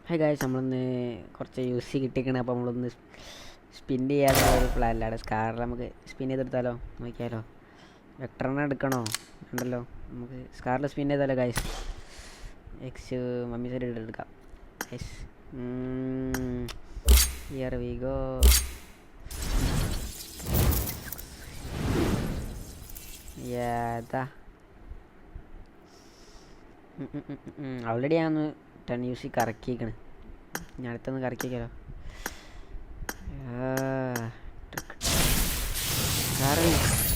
Hi guys, നമ്മളിന്ന് കുറച്ച് use കിട്ടിക്കണേ. അപ്പോൾ നമ്മളൊന്ന് സ്പിൻ ചെയ്യാനുള്ളൊരു പ്ലാനിലാണ്. സ്കാറിൽ നമുക്ക് സ്പിൻ ചെയ്തെടുത്താലോ, നോക്കിയാലോ. വെക്ടറിനെ എടുക്കണോ? ഉണ്ടല്ലോ, നമുക്ക് സ്കാറിൽ സ്പിൻ ചെയ്താലോ ഗായ്സ്. എക്സ് മമ്മി സൈഡ് എടുക്കാം ഗൈസ്. Here we go. ഏതാ ഓൾറെഡി ഞാൻ ഒന്ന് 10 യൂസി കറക്കിക്കണ്. ഞാൻ അടുത്തൊന്ന് കറക്കിക്കാലോ.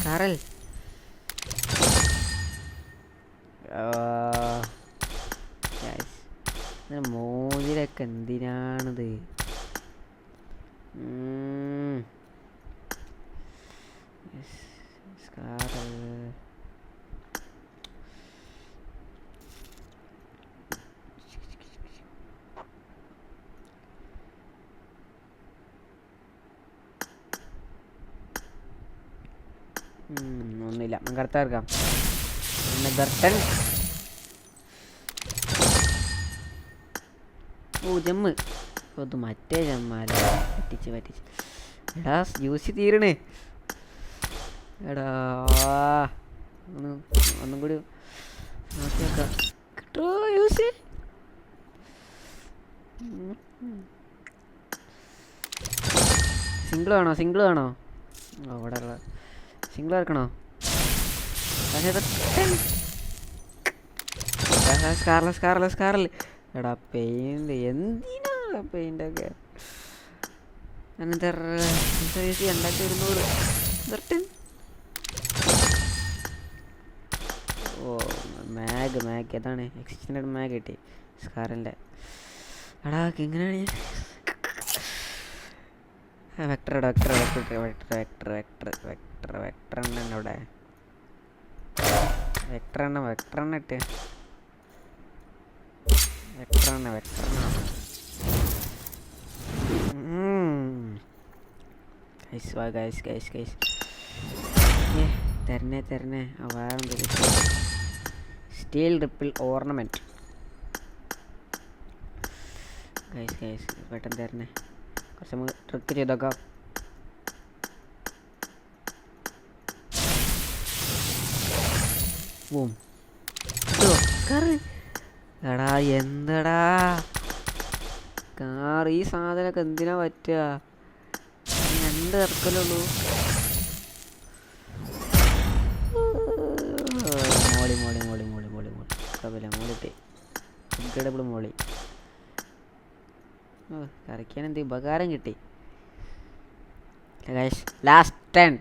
കാറൽ മോതിരൊക്കെ എന്തിനാണിത്? സ്കാറൽ ഒന്നുമില്ല, നമുക്ക് അടുത്ത ഇറക്കാം. ബർട്ടൻ. ഓ ജമ്മ്. അത് മറ്റേ ജമ്മാല. പറ്റിച്ച് എടാ, യൂസ് തീരണേ. എടാ ഒന്നും കൂടി നോക്കി നോക്കാം. കിട്ടോ യൂസ്? സിംഗിൾ വേണോ? അവിടെ ഉള്ള സിംഗിൾ ഇറക്കണോ? സ്കാറിൽ. എടാ പെയിന്റ് എന്തിനാ പെയിൻ്റൊക്കെ? 2200. ഓ മാഗ് ഏതാണ്? എക്സ്റ്റൻഡ് മാഗ് കിട്ടി സ്കാറിൻ്റെ. എടാ എങ്ങനെയാണ് വെക്ടർ എണ്ണ അവിടെ. വെക്ടർ എണ്ണ ഇട്ട് ഗൈസ് തരണേ. വേറെന്തൊരു സ്റ്റീൽ റിപ്പിൾ ഓർണമെന്റ്. ഗൈസ് പെട്ടെന്ന് തരണേ. കുറച്ച് നമുക്ക് ട്രിക്ക് ചെയ്തോക്കാം. എടാ എന്തടാ കാർ? ഈ സാധനമൊക്കെ എന്തിനാ പറ്റുക? 2 ഇറക്കലുള്ളൂ. മോളിട്ട് ഇൻക്രെഡിബിൾ മോളി. കറക്കാൻ എന്ത് ഉപകാരം കിട്ടി. ലാസ്റ്റ് 10.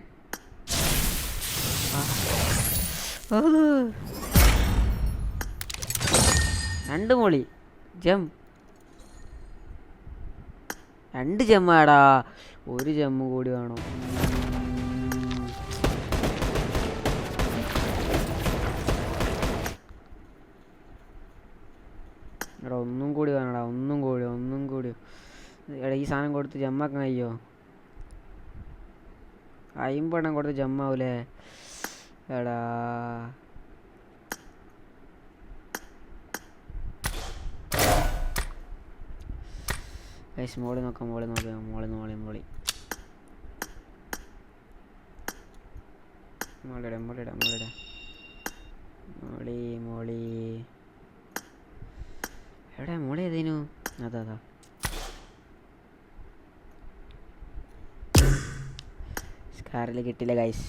രണ്ട് മോളി ജം. 2 ജമ്മാടാ. 1 ജമ്മ് കൂടി വേണം. എടാ ഒന്നും കൂടി വേണടാ. ഒന്നും കൂടി. എടാ ഈ സാധനം കൊടുത്ത് ജമ്മാക്കാൻ കഴിയോ? 50 കൊടുത്ത് ജമ്മാവൂലേ? എടാ ഗൈസ് മോളി നോക്കാം. മോളി എവിടെ? മോളി ഏതേനു? അതാ സ്കാറിൽ കിട്ടില്ല ഗൈസ്.